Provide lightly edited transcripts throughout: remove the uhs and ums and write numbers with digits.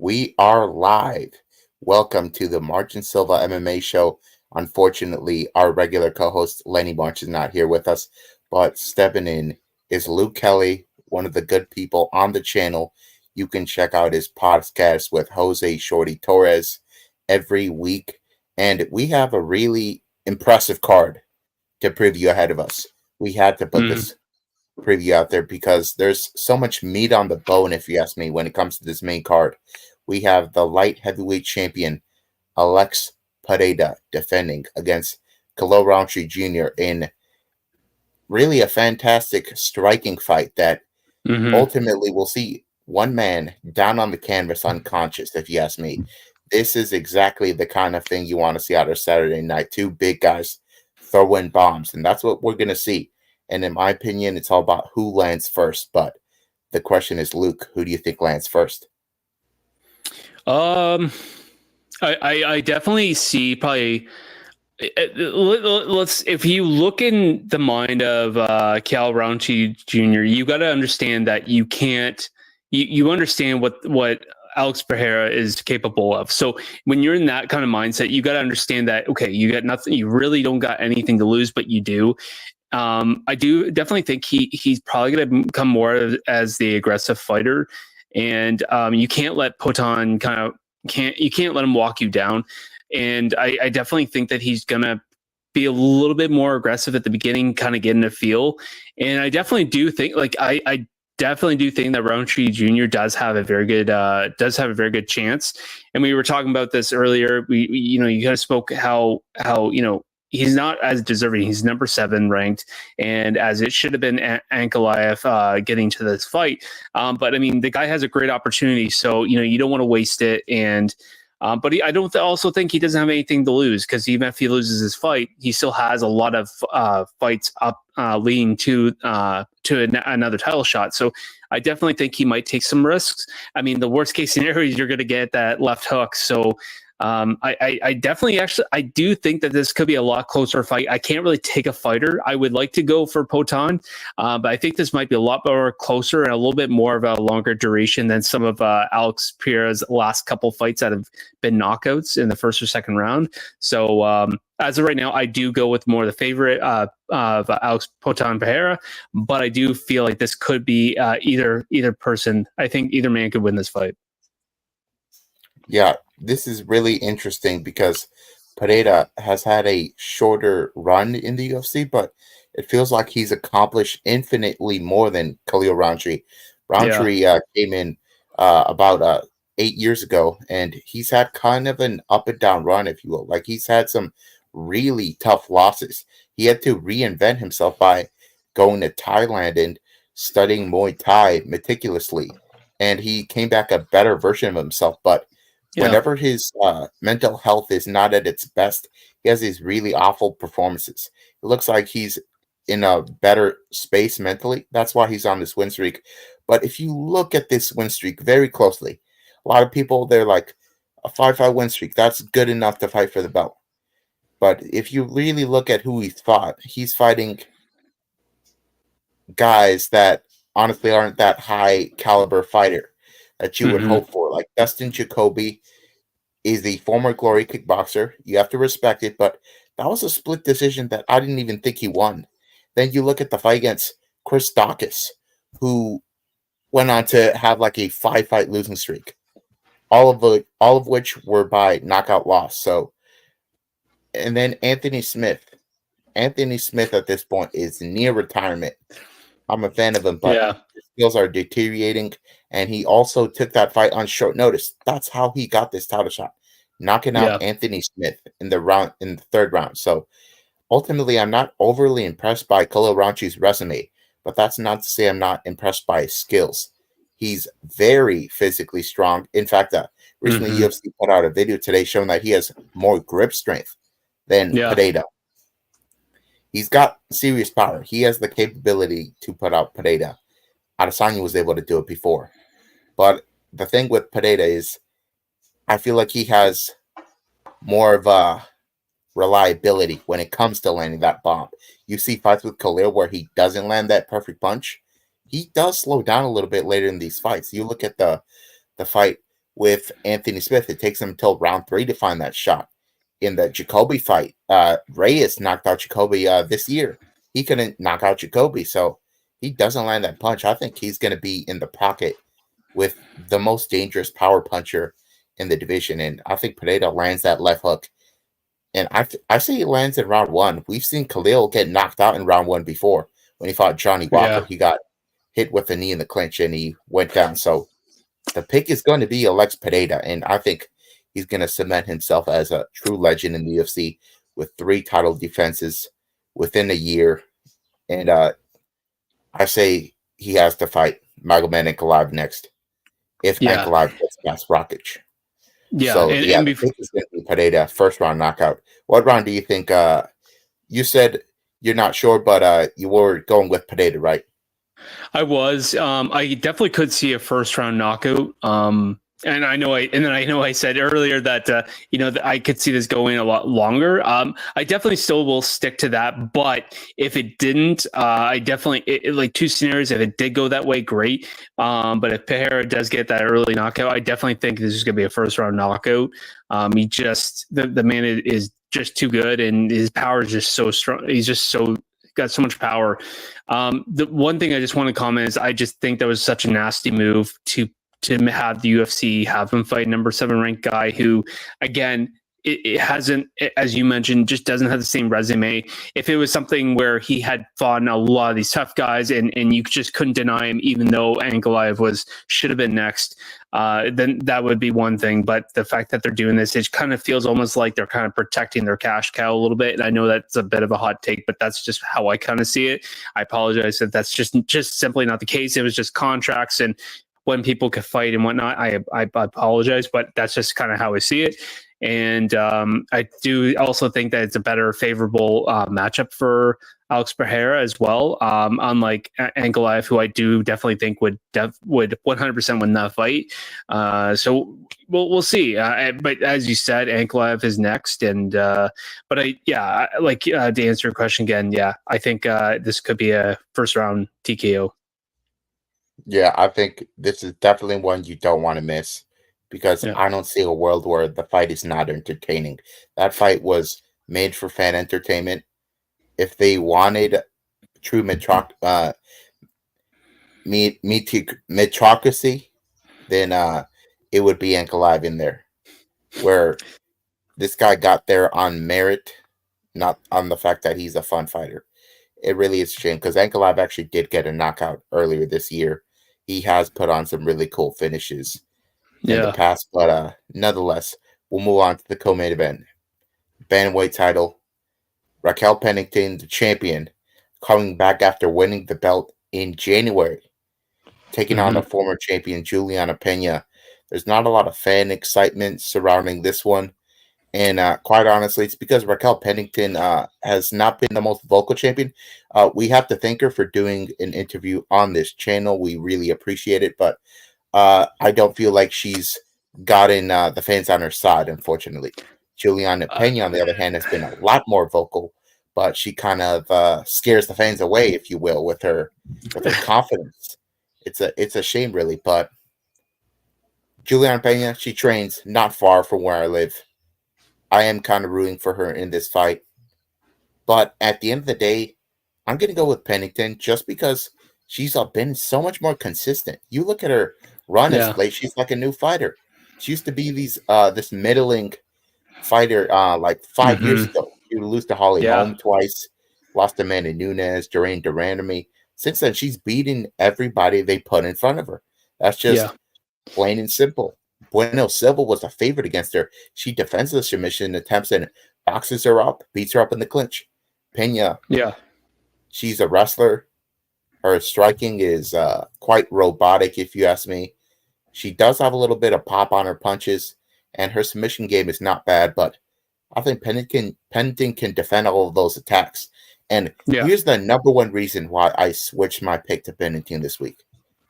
We are live. Welcome to the March Silva MMA show. Unfortunately, our regular co-host Lenny March is not here with us, but stepping in is Luke Kelly, one of the good people on the channel. You can check out his podcast with Jose Shorty Torres every week, and we have a really impressive card to preview ahead of us. We had to put this preview out there because there's so much meat on the bone, if you ask me, when it comes to this main card. We have the light heavyweight champion Alex Pereira defending against Khalil Rountree Jr. in really a fantastic striking fight that ultimately will see one man down on the canvas unconscious, if you ask me. This is exactly the kind of thing you want to see out of Saturday night. Two big guys throwing bombs, and that's what we're going to see. And in my opinion, it's all about who lands first. But the question is, Luke, who do you think lands first? I definitely see probably. Let's if you look in the mind of Cal Rountree Jr., you got to understand that you can't. You understand what Alex Pereira is capable of. So when you're in that kind of mindset, you got to understand that okay, you got nothing. You really don't got anything to lose, but you do. I do definitely think he's probably going to become more as the aggressive fighter, and you can't let Poton you can't let him walk you down. And I definitely think that he's going to be a little bit more aggressive at the beginning, kind of getting a feel. And I definitely do think, I definitely do think that Rountree Jr. does have a very good chance. And we were talking about this earlier. You kind of spoke how he's not as deserving. He's number 7 ranked, and as it should have been Ankalaev getting to this fight. But I mean, the guy has a great opportunity, so you don't want to waste it. And but I don't also think he doesn't have anything to lose, because even if he loses his fight, he still has a lot of fights up leading to another title shot. So I definitely think he might take some risks. I mean, the worst case scenario is you're going to get that left hook. So I definitely I do think that this could be a lot closer fight. I can't really take a fighter. I would like to go for Poton, but I think this might be a lot more closer and a little bit more of a longer duration than some of Alex Pereira's last couple fights that have been knockouts in the first or second round. So as of right now, I do go with more the favorite of Alex Poton Pereira, but I do feel like this could be either person. I think either man could win this fight. Yeah, this is really interesting because Pereira has had a shorter run in the UFC, but it feels like he's accomplished infinitely more than Khalil Rountree. Rountree came in about 8 years ago, and he's had kind of an up and down run, if you will. Like, he's had some really tough losses. He had to reinvent himself by going to Thailand and studying Muay Thai meticulously, and he came back a better version of himself. But whenever his mental health is not at its best, he has these really awful performances. It looks like he's in a better space mentally. That's why he's on this win streak. But if you look at this win streak very closely, a lot of people, they're like, a 5-5 win streak, that's good enough to fight for the belt. But if you really look at who he's fought, he's fighting guys that honestly aren't that high caliber fighter that you would hope for. Like Dustin Jacoby is the former Glory kickboxer. You have to respect it, but that was a split decision that I didn't even think he won. Then you look at the fight against Chris Dawkins, who went on to have like a 5-fight losing streak, all of which were by knockout loss. So, and then Anthony Smith. Anthony Smith at this point is near retirement. I'm a fan of him, but his skills are deteriorating, and he also took that fight on short notice. That's how he got this title shot, knocking out Anthony Smith in the third round. So ultimately, I'm not overly impressed by Khalil Rountree's resume, but that's not to say I'm not impressed by his skills. He's very physically strong. In fact, recently UFC put out a video today showing that he has more grip strength than Pereira. He's got serious power. He has the capability to put out Pereira. Adesanya was able to do it before. But the thing with Pereira is I feel like he has more of a reliability when it comes to landing that bomb. You see fights with Khalil where he doesn't land that perfect punch. He does slow down a little bit later in these fights. You look at the fight with Anthony Smith. It takes him until round 3 to find that shot. In the Jacoby fight, Reyes knocked out Jacoby this year. He couldn't knock out Jacoby, so he doesn't land that punch. I think he's going to be in the pocket with the most dangerous power puncher in the division, and I think Pereira lands that left hook. And I say he lands in round 1. We've seen Khalil get knocked out in round 1 before when he fought Johnny Walker. Yeah. He got hit with a knee in the clinch and he went down. So the pick is going to be Alex Pereira, and I think he's going to cement himself as a true legend in the UFC with 3 title defenses within a year. And I say he has to fight Magomed Ankalaev next if Ankalaev gets past Rakic. Yeah, so and the pick is going to be Pereira, first round knockout. What round do you think? You said you're not sure, but you were going with Pereira, right? I was. I definitely could see a first round knockout. And I know I said earlier that I could see this going a lot longer. I definitely still will stick to that. But if it didn't, I definitely like 2 scenarios. If it did go that way, great. But if Pereira does get that early knockout, I definitely think this is going to be a first round knockout. He just the man is just too good, and his power is just so strong. He's just got so much power. The one thing I just want to comment is I just think that was such a nasty move to have the UFC have him fight number 7 ranked guy who, again, it hasn't, as you mentioned, just doesn't have the same resume. If it was something where he had fought a lot of these tough guys and you just couldn't deny him, even though Ankalaev should have been next, then that would be one thing. But the fact that they're doing this, it kind of feels almost like they're kind of protecting their cash cow a little bit. And I know that's a bit of a hot take, but that's just how I kind of see it. I apologize if that's just simply not the case. It was just contracts and when people could fight and whatnot. I apologize, but that's just kind of how I see it. And I do also think that it's a better favorable matchup for Alex Pereira as well. Unlike Ankalaev, who I do definitely think would 100% win that fight. So we'll see. But as you said, Ankalaev is next. And to answer your question again, yeah, I think this could be a first round TKO. Yeah, I think this is definitely one you don't want to miss because I don't see a world where the fight is not entertaining. That fight was made for fan entertainment. If they wanted true meritocracy, then it would be Ankalaev in there, where this guy got there on merit, not on the fact that he's a fun fighter. It really is a shame because Ankalaev actually did get a knockout earlier this year. He has put on some really cool finishes in the past, but nonetheless, we'll move on to the co-main event. Bantamweight title. Raquel Pennington, the champion, coming back after winning the belt in January, taking on the former champion Juliana Pena. There's not a lot of fan excitement surrounding this one. And quite honestly, it's because Raquel Pennington has not been the most vocal champion. We have to thank her for doing an interview on this channel. We really appreciate it. But I don't feel like she's gotten the fans on her side, unfortunately. Juliana Pena, on the other hand, has been a lot more vocal. But she kind of scares the fans away, if you will, with her confidence. It's a shame, really. But Juliana Pena, she trains not far from where I live. I am kind of rooting for her in this fight. But at the end of the day, I'm going to go with Pennington just because she's been so much more consistent. You look at her run as late, she's like a new fighter. She used to be this middling fighter like 5 years ago. She would lose to Holly Holm twice, lost to Amanda Nunes, Doreen Durandamy. Since then, she's beaten everybody they put in front of her. That's just plain and simple. Bueno Silva was a favorite against her. She defends the submission attempts and boxes her up, beats her up in the clinch. Pena, she's a wrestler. Her striking is quite robotic, if you ask me. She does have a little bit of pop on her punches, and her submission game is not bad, but I think Pennington can defend all of those attacks. And here's the number one reason why I switched my pick to Pennington this week.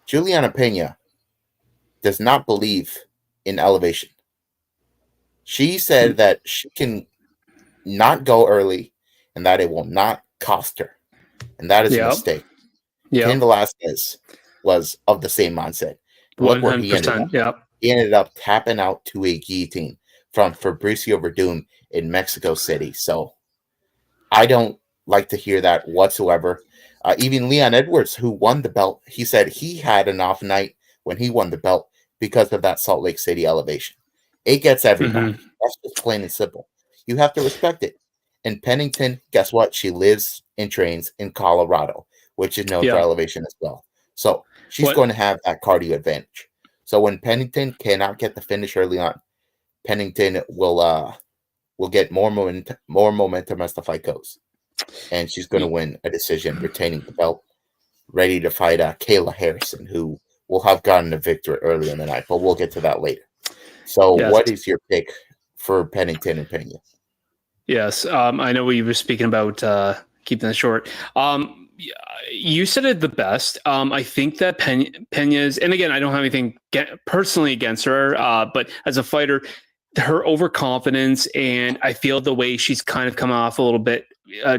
Juliana Pena does not believe in elevation. She said that she can not go early and that it will not cost her. And that is a mistake. Ken Velasquez was of the same mindset. Look where he ended up. He ended up tapping out to a guillotine from Fabricio Verdun in Mexico City. So I don't like to hear that whatsoever. Even Leon Edwards, who won the belt, he said he had an off night when he won the belt because of that Salt Lake City elevation. It gets everybody. Mm-hmm. That's just plain and simple. You have to respect it. And Pennington, guess what? She lives and trains in Colorado, which is known for Yeah. elevation as well. So she's What? going to have that cardio advantage. So when Pennington cannot get the finish early on, Pennington will get more momentum as the fight goes, and she's going to win a decision, retaining the belt, ready to fight Kayla Harrison, who will have gotten a victory early in the night, but we'll get to that later. So, Yes. what is your pick for Pennington and Pena? Yes. I know we were speaking about keeping it short. You said it the best. I think that Pena's, and again, I don't have anything personally against her, but as a fighter, her overconfidence, and I feel the way she's kind of come off a little bit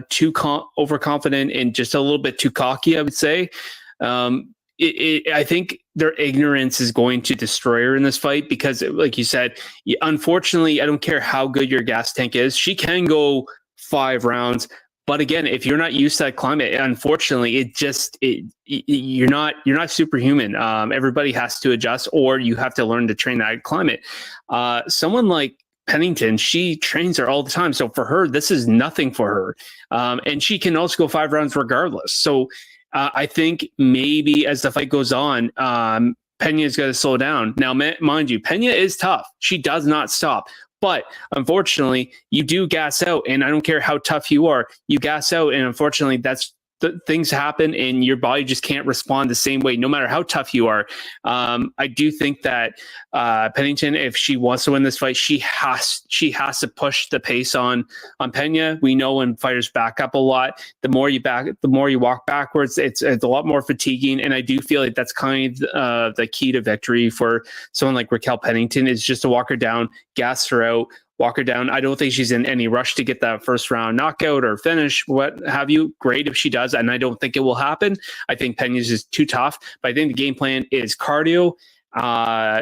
too overconfident and just a little bit too cocky, I would say. I think their ignorance is going to destroy her in this fight because, like you said, unfortunately, I don't care how good your gas tank is. She can go 5 rounds. But again, if you're not used to that climate, unfortunately, you're not superhuman. Everybody has to adjust, or you have to learn to train that climate. Someone like Pennington, she trains her all the time. So for her, this is nothing for her. And she can also go 5 rounds regardless. So I think maybe as the fight goes on, Pena is going to slow down. Now, mind you, Pena is tough. She does not stop. But unfortunately, you do gas out. And I don't care how tough you are, you gas out. And unfortunately, things happen and your body just can't respond the same way, no matter how tough you are. I do think that Pennington, if she wants to win this fight, she has to push the pace on Pena. We know when fighters back up a lot, the more you walk backwards, it's a lot more fatiguing. And I do feel like that's kind of the key to victory for someone like Raquel Pennington, is just to walk her down, gas her out, walk her down. I don't think she's in any rush to get that first round knockout or finish, what have you. Great if she does, and I don't think it will happen. I think Pena's is too tough, but I think the game plan is cardio,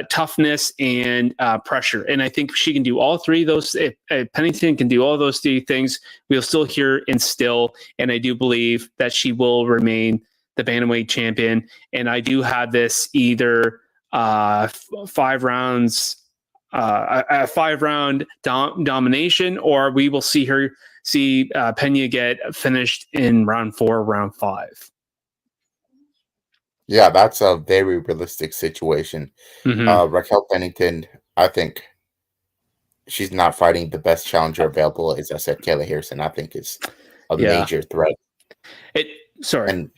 toughness, and pressure. And I think she can do all 3 of those. If Pennington can do all those 3 things, we'll still hear and still. And I do believe that she will remain the bantamweight champion. And I do have this either 5 rounds. A 5-round domination, or we will see Pena get finished in round 4, round 5. Yeah, that's a very realistic situation. Mm-hmm. Raquel Pennington, I think she's not fighting the best challenger available. As I said, Kayla Harrison, I think, is a major threat. And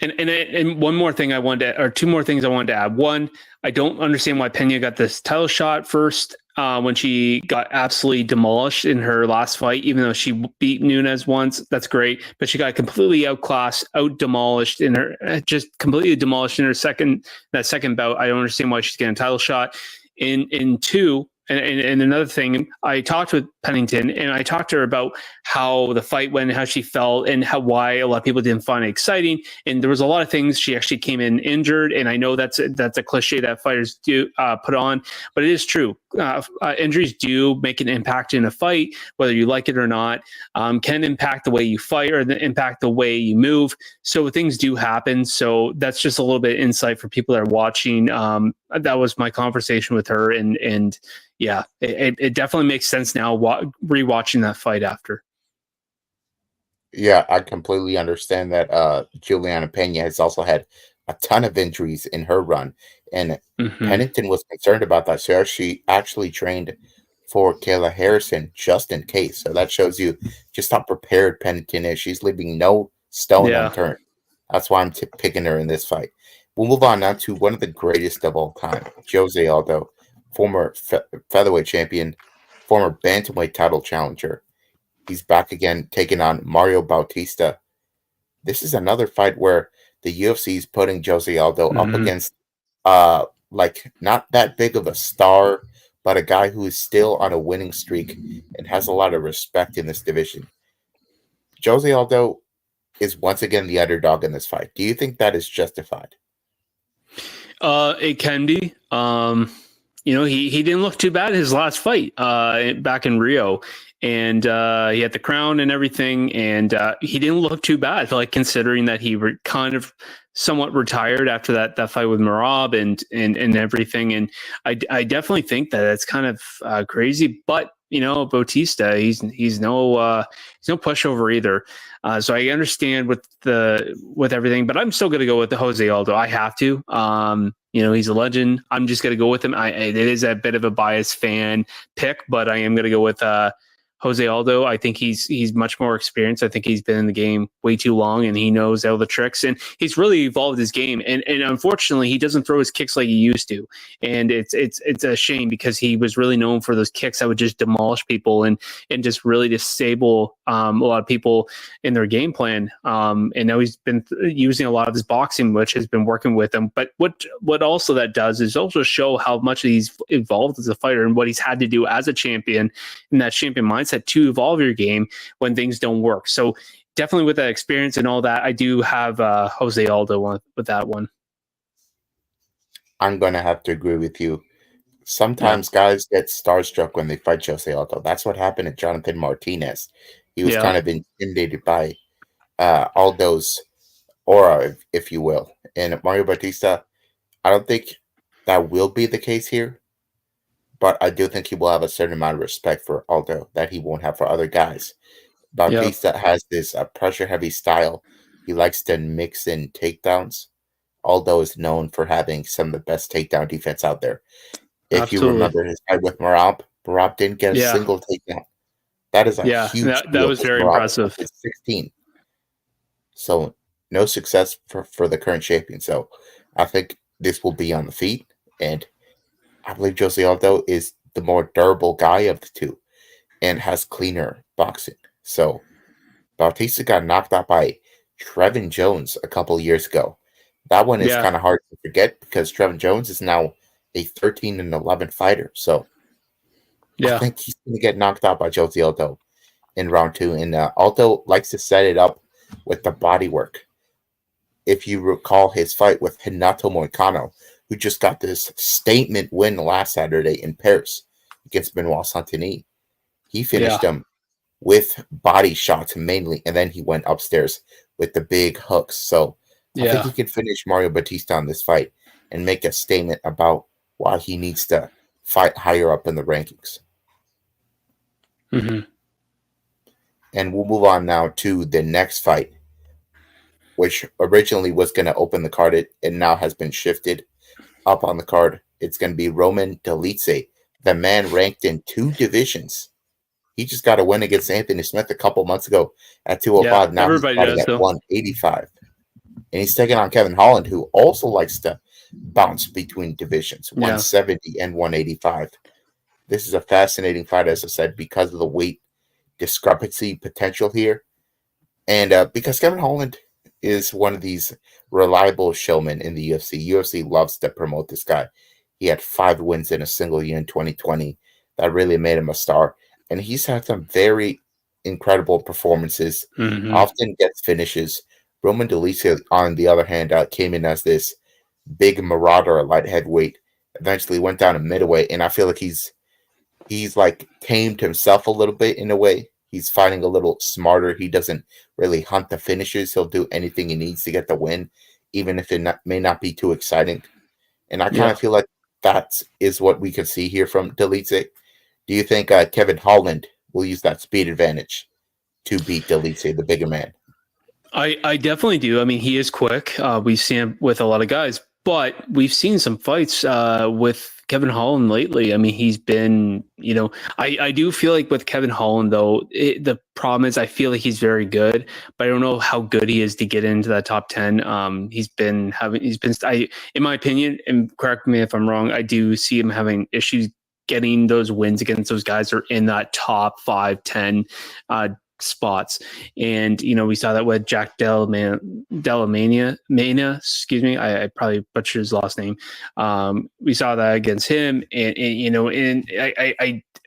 one more thing I wanted to, or 2 more things I wanted to add. One, I don't understand why Pena got this title shot first when she got absolutely demolished in her last fight, even though she beat Nunes once. That's great, but she got completely outclassed, demolished in her, just completely demolished in her second bout. I don't understand why she's getting a title shot. In 2. And another thing, I talked with Pennington, and I talked to her about how the fight went, how she felt, and why a lot of people didn't find it exciting. And there was a lot of things. She actually came in injured, and I know that's a cliche that fighters do put on, but it is true. Injuries do make an impact in a fight, whether you like it or not. Can impact the way you fight or impact the way you move. So things do happen. So that's just a little bit of insight for people that are watching. That was my conversation with her, and yeah, it definitely makes sense now rewatching that fight after. Yeah, I completely understand that. Juliana Pena has also had a ton of injuries in her run, and Pennington was concerned about that. So she actually trained for Kayla Harrison just in case. So that shows you just how prepared Pennington is. She's leaving no stone unturned. That's why I'm picking her in this fight. We'll move on now to one of the greatest of all time, Jose Aldo, former featherweight champion, former bantamweight title challenger. He's back again, taking on Mario Bautista. This is another fight where the UFC is putting Jose Aldo up against, like, not that big of a star, but a guy who is still on a winning streak and has a lot of respect in this division. Jose Aldo is once again the underdog in this fight. Do you think that is justified? It can be. he didn't look too bad his last fight back in Rio. And he had the crown and everything, and he didn't look too bad, like considering that he kind of somewhat retired after that fight with Marab and everything. And I definitely think that it's kind of crazy, but Bautista, he's no pushover either. So I understand with everything, but I'm still going to go with the Jose Aldo. I have to. He's a legend. I'm just going to go with him. It is a bit of a biased fan pick, but I am going to go with Jose Aldo. I think he's much more experienced. I think he's been in the game way too long, and he knows all the tricks, and he's really evolved his game. And unfortunately, he doesn't throw his kicks like he used to, and it's a shame because he was really known for those kicks that would just demolish people and just really disable a lot of people in their game plan. And now he's been using a lot of his boxing, which has been working with him. But what also that does is also show how much he's evolved as a fighter and what he's had to do as a champion in that champion mindset to evolve your game when things don't work. So definitely with that experience and all that, I do have Jose Aldo with that one. I'm going to have to agree with you. Sometimes guys get starstruck when they fight Jose Aldo. That's what happened to Jonathan Martinez. He was kind of intimidated by Aldo's aura, if you will. And Mario Bautista, I don't think that will be the case here. But I do think he will have a certain amount of respect for Aldo that he won't have for other guys. Bautista has this pressure-heavy style. He likes to mix in takedowns. Aldo is known for having some of the best takedown defense out there. If you remember his fight with Marab didn't get a single takedown. That is a huge that was very impressive. It's 16. So no success for the current champion. So I think this will be on the feet, and I believe Jose Aldo is the more durable guy of the two and has cleaner boxing. So Bautista got knocked out by Trevin Jones a couple years ago. That one is kind of hard to forget because Trevin Jones is now a 13-11 fighter. So I think he's going to get knocked out by Jose Aldo in round 2. And Aldo likes to set it up with the body work. If you recall his fight with Renato Moicano, who just got this statement win last Saturday in Paris against Benoit Saint-Denis. He finished him with body shots mainly, and then he went upstairs with the big hooks. So I think he can finish Mario Bautista on this fight and make a statement about why he needs to fight higher up in the rankings. Mm-hmm. And we'll move on now to the next fight, which originally was going to open the card. It now has been shifted up on the card. It's going to be Roman Dolidze, the man ranked in 2 divisions. He just got a win against Anthony Smith a couple months ago at 205. Now he's fighting at 185. And he's taking on Kevin Holland, who also likes to bounce between divisions, 170 and 185. This is a fascinating fight, as I said, because of the weight discrepancy potential here. And because Kevin Holland is one of these reliable showmen in the UFC. UFC loves to promote this guy. He had 5 wins in a single year in 2020. That really made him a star. And he's had some very incredible performances, often gets finishes. Roman Dolidze, on the other hand, came in as this big marauder, light heavyweight, eventually went down to middleweight, and I feel like he's like tamed himself a little bit in a way. He's fighting a little smarter. He doesn't really hunt the finishes. He'll do anything he needs to get the win, even if it may not be too exciting. And I kind of feel like that is what we can see here from Dolidze. Do you think Kevin Holland will use that speed advantage to beat Dolidze, the bigger man? I definitely do. I mean, he is quick. We've seen him with a lot of guys, but we've seen some fights with Kevin Holland lately. I mean, he's been, I do feel like with Kevin Holland, though, the problem is I feel like he's very good, but I don't know how good he is to get into that top 10. In my opinion, and correct me if I'm wrong, I do see him having issues getting those wins against those guys that are in that top 5, 10 spots. And we saw that with Jack Delamania, excuse me, I probably butchered his last name. We saw that against him, and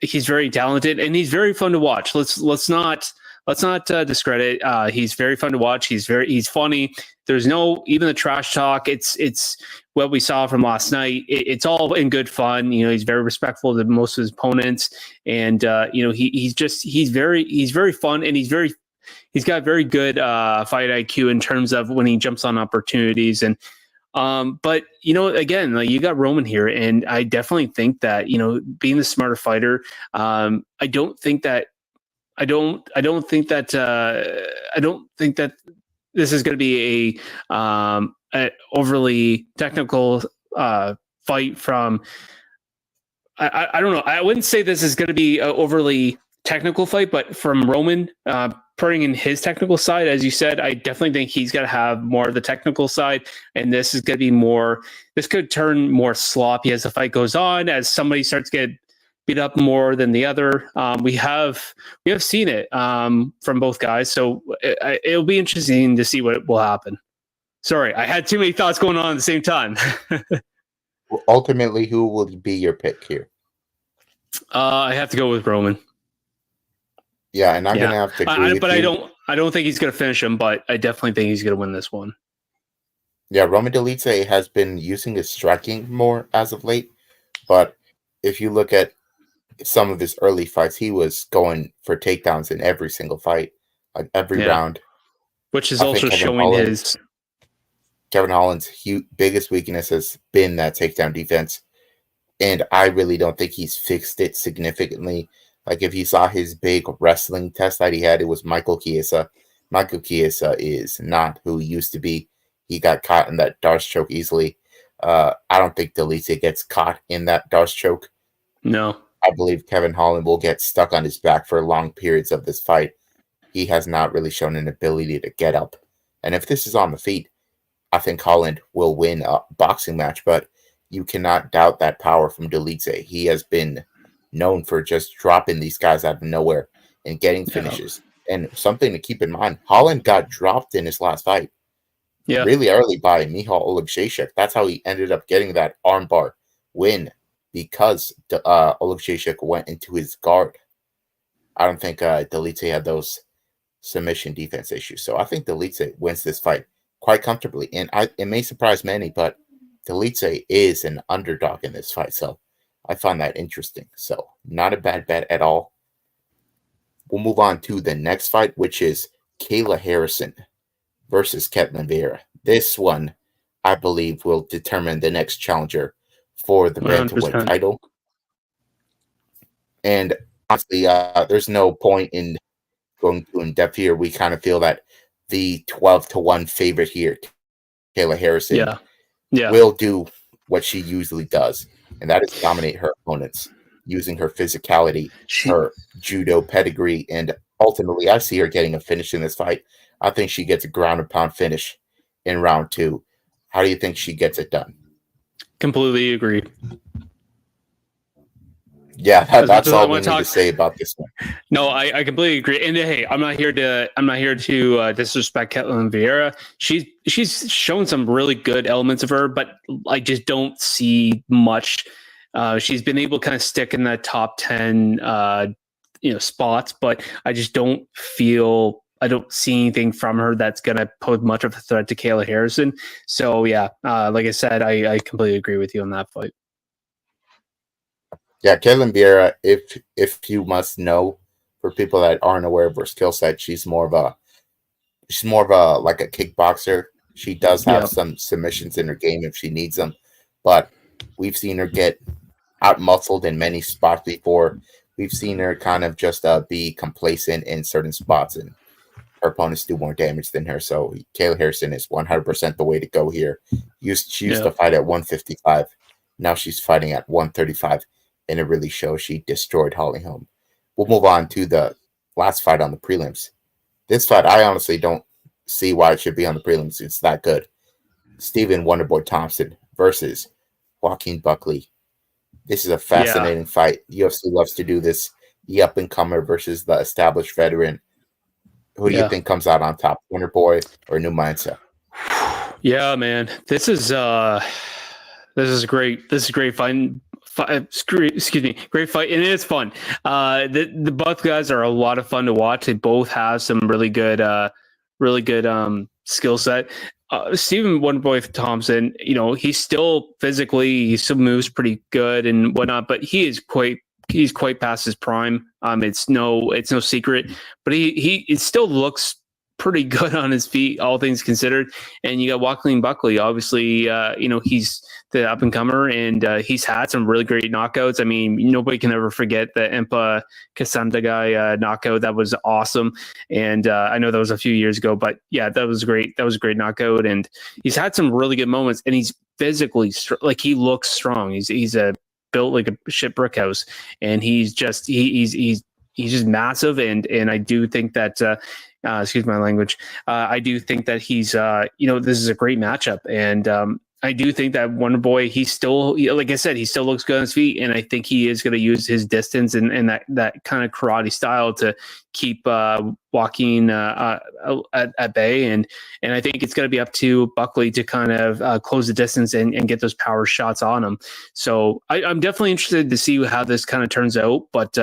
he's very talented and he's very fun to watch. Let's not discredit. He's very fun to watch. He's funny. There's no even the trash talk. It's what we saw from last night. It's all in good fun. He's very respectful to most of his opponents, and he's very fun, and he's got very good fight IQ in terms of when he jumps on opportunities. And but again, like, you got Roman here, and I definitely think that being the smarter fighter, I don't think that this is going to be a overly technical fight from. I don't know. I wouldn't say this is going to be an overly technical fight, but from Roman putting in his technical side, as you said, I definitely think he's got to have more of the technical side, and this is going to be more. This could turn more sloppy as the fight goes on, as somebody starts to get beat up more than the other. We have seen it from both guys, so it'll be interesting to see what will happen. Sorry, I had too many thoughts going on at the same time. Ultimately, who will be your pick here? I have to go with Roman. Yeah, and I'm gonna have to agree with you. I don't think he's gonna finish him, but I definitely think he's gonna win this one. Yeah, Roman Dolidze has been using his striking more as of late, but if you look at some of his early fights, he was going for takedowns in every single fight, like every round. Which is also showing his. Kevin Holland's biggest weakness has been that takedown defense, and I really don't think he's fixed it significantly. Like, if you saw his big wrestling test that he had, it was Michael Chiesa. Michael Chiesa is not who he used to be. He got caught in that Darce choke easily. I don't think Dolidze gets caught in that Darce choke. No. I believe Kevin Holland will get stuck on his back for long periods of this fight. He has not really shown an ability to get up. And if this is on the feet, I think Holland will win a boxing match, but you cannot doubt that power from Dolidze. He has been known for just dropping these guys out of nowhere and getting finishes. And something to keep in mind, Holland got dropped in his last fight really early by Michal Oleksiejczuk. That's how he ended up getting that armbar win, because Oleksiejczuk went into his guard. I don't think Dolidze had those submission defense issues. So I think Dolidze wins this fight quite comfortably. And it may surprise many, but Dolidze is an underdog in this fight. So I find that interesting. So not a bad bet at all. We'll move on to the next fight, which is Kayla Harrison versus Ketlen Vieira. This one, I believe, will determine the next challenger for the bantamweight title. And honestly, there's no point in going too in depth here. We kind of feel that the 12-1 favorite here, Kayla Harrison, will do what she usually does, and that is dominate her opponents using her physicality, her judo pedigree, and ultimately, I see her getting a finish in this fight. I think she gets a ground and pound finish in round 2. How do you think she gets it done? Completely agree. Yeah, that's all we need to say about this one. No, I completely agree. And hey, I'm not here to disrespect Ketlen Vieira. She's shown some really good elements of her, but I just don't see much. She's been able to kind of stick in that top 10 spots, but I just don't see anything from her that's going to pose much of a threat to Kayla Harrison. So yeah, like I said, I completely agree with you on that fight. Yeah, Ketlen Vieira, if you must know, for people that aren't aware of her skill set, she's more of a like a kickboxer. She does have some submissions in her game if she needs them, but we've seen her get out muscled in many spots before. We've seen her kind of just be complacent in certain spots, and her opponents do more damage than her. So Kayla Harrison is 100% the way to go here. She used to fight at 155. Now she's fighting at 135. And it really shows she destroyed Holly Holm. We'll move on to the last fight on the prelims. This fight, I honestly don't see why it should be on the prelims. It's that good. Stephen Wonderboy Thompson versus Joaquin Buckley. This is a fascinating fight. UFC loves to do this. The up-and-comer versus the established veteran. Who do you think comes out on top, Wonderboy or Numancia? Yeah, man. This is great. This is great fight. Great fight, and it is fun. The both guys are a lot of fun to watch. They both have some really good skill set. Stephen Wonderboy Thompson, he still moves pretty good and whatnot, but he's quite past his prime. It's no secret, but he still looks pretty good on his feet, all things considered. And you got Joaquin Buckley, obviously, he's the up and comer, and he's had some really great knockouts. I mean, nobody can ever forget the Impa Kasandagai knockout. That was awesome. And I know that was a few years ago, but yeah, that was great. That was a great knockout. And he's had some really good moments, and he's physically he looks strong. He's built like a shit brick house, and he's just massive. And I do think that excuse my language. I do think that he's this is a great matchup, and I do think that Wonder Boy, he still, like I said, he still looks good on his feet, and I think he is going to use his distance and that kind of karate style to keep Joaquin at bay, and I think it's going to be up to Buckley to kind of close the distance and get those power shots on him. So I'm definitely interested to see how this kind of turns out, but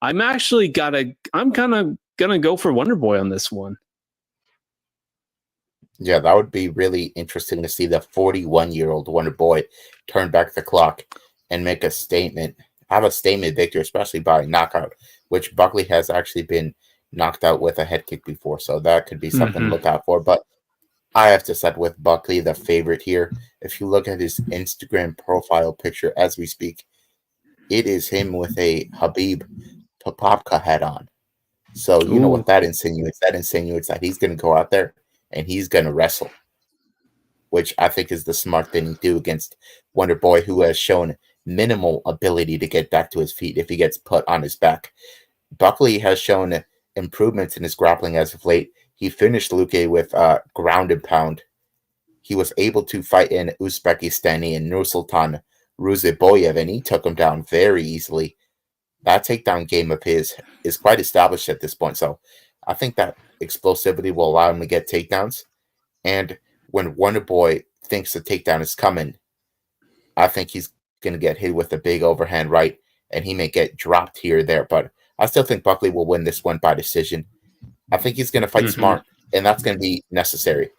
I'm kind of gonna go for Wonder Boy on this one. Yeah, that would be really interesting to see the 41-year-old Wonder Boy turn back the clock and make a statement, have a statement victory, especially by knockout, which Buckley has actually been knocked out with a head kick before, so that could be something to look out for. But I have to side with Buckley, the favorite here. If you look at his Instagram profile picture as we speak, it is him with a Habib Papapka hat on. So you know what that insinuates? That insinuates that he's going to go out there and he's going to wrestle, which I think is the smart thing to do against Wonder Boy, who has shown minimal ability to get back to his feet if he gets put on his back. Buckley has shown improvements in his grappling as of late. He finished Luque with ground and pound. He was able to fight in Uzbekistani and Nursultan Ruziboyev, and he took him down very easily. That takedown game of his is quite established at this point. So I think that explosivity will allow him to get takedowns. And when Wonder Boy thinks the takedown is coming, I think he's going to get hit with a big overhand right, and he may get dropped here or there. But I still think Buckley will win this one by decision. I think he's going to fight smart, and that's going to be necessary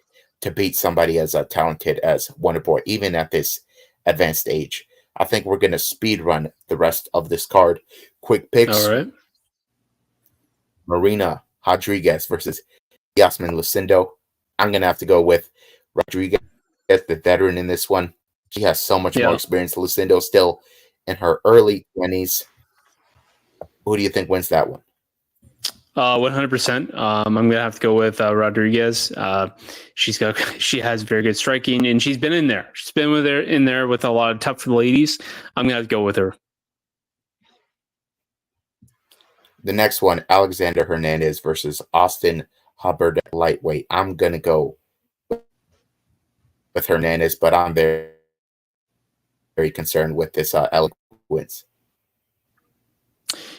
to beat somebody as talented as Wonder Boy, even at this advanced age. I think we're going to speed run the rest of this card. Quick picks. All right. Marina Rodriguez versus Yasmin Lucindo. I'm going to have to go with Rodriguez, the veteran in this one. She has so much more experience. Lucindo still in her early 20s. Who do you think wins that one? 100%. I'm gonna have to go with Rodriguez. She has very good striking, and she's been in there. She's been in there with a lot of tough ladies. I'm gonna have to go with her. The next one, Alexander Hernandez versus Austin Hubbard lightweight. I'm gonna go with Hernandez, but I'm very, very concerned with this eloquence.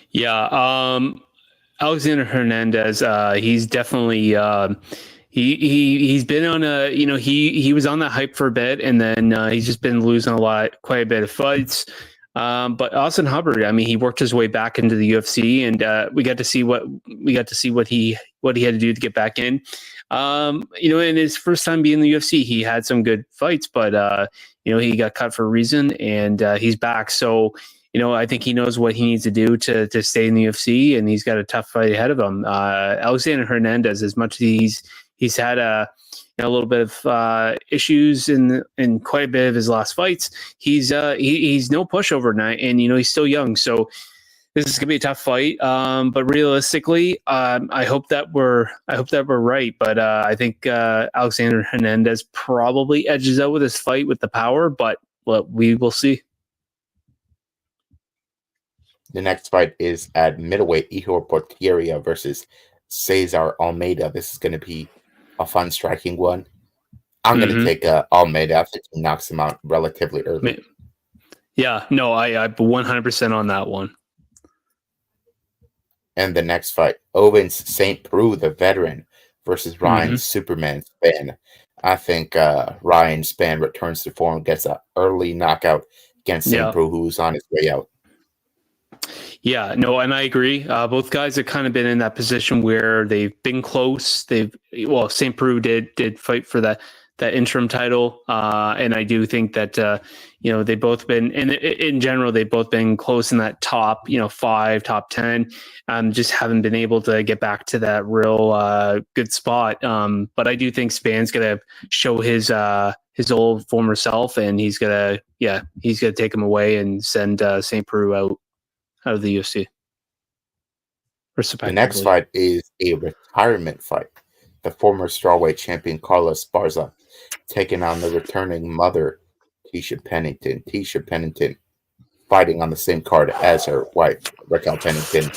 Yeah. Alexander Hernandez, he's definitely he's been on a he was on that hype for a bit, and then he's just been losing quite a bit of fights. But Austin Hubbard, I mean, he worked his way back into the UFC, and we got to see what he had to do to get back in. In his first time being in the UFC, he had some good fights, but he got cut for a reason, and he's back. So I think he knows what he needs to do to stay in the UFC, and he's got a tough fight ahead of him. Alexander Hernandez, as much as he's had a little bit of issues in quite a bit of his last fights, he's no pushover now, and he's still young. So this is gonna be a tough fight. But realistically, I hope that we're right. But I think Alexander Hernandez probably edges out with his fight with the power, but we will see. The next fight is at middleweight, Ihor Potieria versus Cesar Almeida. This is going to be a fun, striking one. I'm going to take Almeida. I think he knocks him out relatively early. Yeah, no, I 100% on that one. And the next fight, Owens St. Preux, the veteran, versus Ryan Superman Spann. I think Ryan Spann returns to form, gets an early knockout against St. Preux, who's on his way out. Yeah, no, and I agree. Both guys have kind of been in that position where they've been close. St. Preux did fight for that interim title, and I do think that they both been in general they've both been close in that top 5, top 10. Just haven't been able to get back to that real good spot. But I do think Span's gonna show his old former self, and he's gonna take him away and send St. Preux out of the UFC, The next respectively. fight is a retirement fight. The former strawweight champion Carla Esparza taking on the returning mother Tisha Pennington. Tisha Pennington fighting on the same card as her wife Raquel Pennington.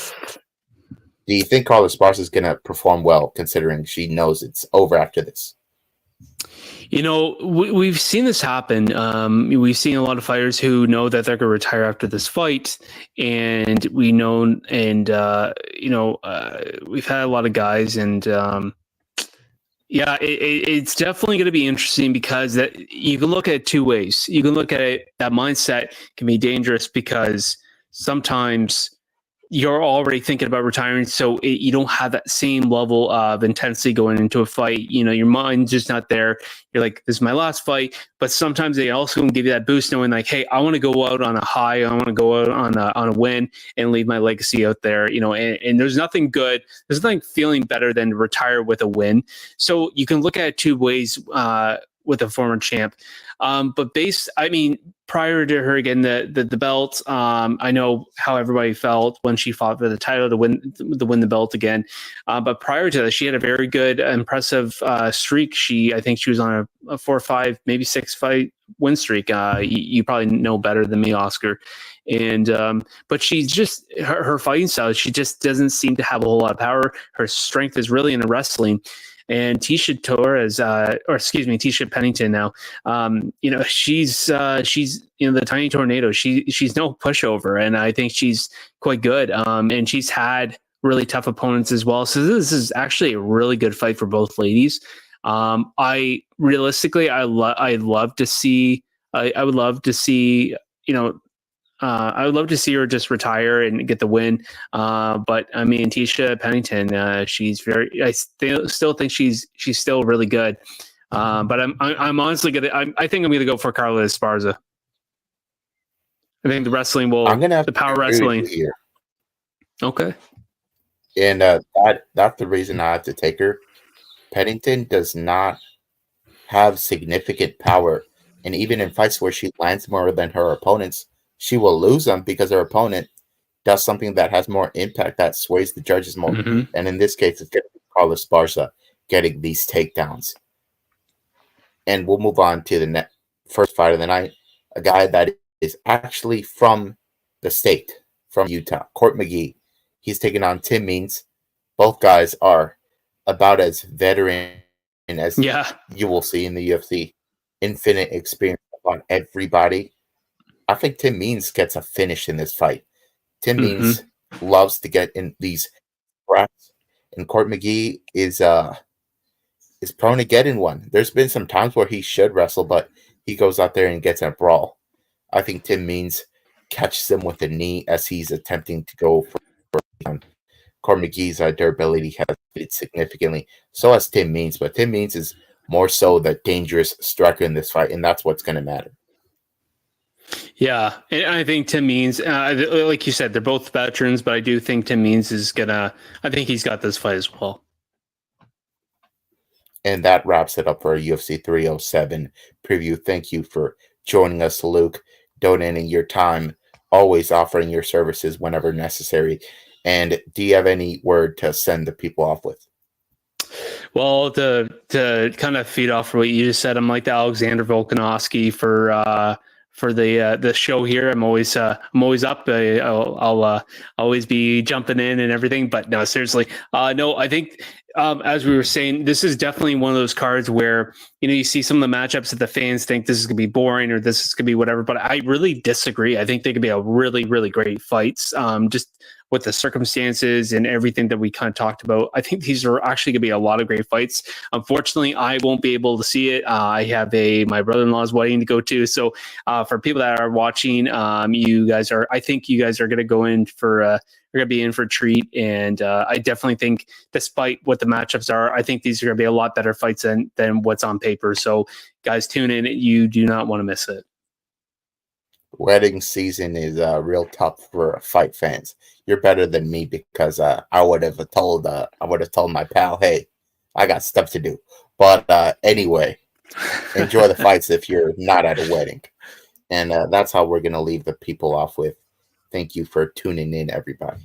Do you think Carla Esparza is going to perform well, considering she knows it's over after this? We've seen this happen. We've seen a lot of fighters who know that they're going to retire after this fight, and we've had a lot of guys, and it's definitely going to be interesting because that you can look at it two ways. You can look at it, that mindset can be dangerous because sometimes you're already thinking about retiring, so you don't have that same level of intensity going into a fight. Your mind's just not there. You're like, this is my last fight. But sometimes they also can give you that boost, knowing like, hey, I want to go out on a high. I want to go out on a win and leave my legacy out there. And there's nothing good. There's nothing feeling better than to retire with a win. So you can look at it two ways with a former champ. But prior to her getting the belt, I know how everybody felt when she fought for the title to win the belt again. But prior to that, she had a very good, impressive streak. I think she was on a 4 or 5, maybe 6 fight win streak. You probably know better than me, Oscar. And but she's just her fighting style. She just doesn't seem to have a whole lot of power. Her strength is really in the wrestling. And Tisha Pennington now, she's the tiny tornado. She's no pushover, and I think she's quite good. And she's had really tough opponents as well. So this is actually a really good fight for both ladies. I would love to see her just retire and get the win. But I mean, Tisha Pennington, I still think she's still really good. But I'm honestly I think I'm gonna go for Carla Esparza. I think the wrestling the power wrestling here. Okay. And that's the reason I have to take her. Pennington does not have significant power, and even in fights where she lands more than her opponents, she will lose them because her opponent does something that has more impact, that sways the judges more. Mm-hmm. And in this case, it's going to be Carla Esparza getting these takedowns. And we'll move on to the first fight of the night, a guy that is actually from the state, from Utah, Court McGee. He's taking on Tim Means. Both guys are about as veteran as you will see in the UFC. Infinite experience on everybody. I think Tim Means gets a finish in this fight. Tim Means loves to get in these scraps, and Court McGee is prone to getting one. There's been some times where he should wrestle, but he goes out there and gets a brawl. I think Tim Means catches him with a knee as he's attempting to go for Court McGee's durability has been significantly. So has Tim Means, but Tim Means is more so the dangerous striker in this fight, and that's what's going to matter. Yeah, and I think Tim Means, like you said, they're both veterans, but I do think Tim Means I think he's got this fight as well. And that wraps it up for our UFC 307 preview. Thank you for joining us, Luke, donating your time, always offering your services whenever necessary. And do you have any word to send the people off with? Well, to kind of feed off what you just said, I'm like the Alexander Volkanovski for the show here. I'm always up. I'll always be jumping in and everything. But no, seriously, no. I think as we were saying, this is definitely one of those cards where, you see some of the matchups that the fans think this is going to be boring or this is going to be whatever, but I really disagree. I think they could be a really, really great fights. Just with the circumstances and everything that we kind of talked about, I think these are actually going to be a lot of great fights. Unfortunately, I won't be able to see it. I have my brother-in-law's wedding to go to. So for people that are watching, I think you guys are going to go in for, you're going to be in for a treat. And I definitely think, despite what the matchups are, I think these are going to be a lot better fights than what's on paper. So guys, tune in. You do not want to miss it. Wedding season is real tough for fight fans. You're better than me because I would have told my pal, hey, I got stuff to do. But anyway, enjoy the fights if you're not at a wedding. And that's how we're going to leave the people off with. Thank you for tuning in, everybody.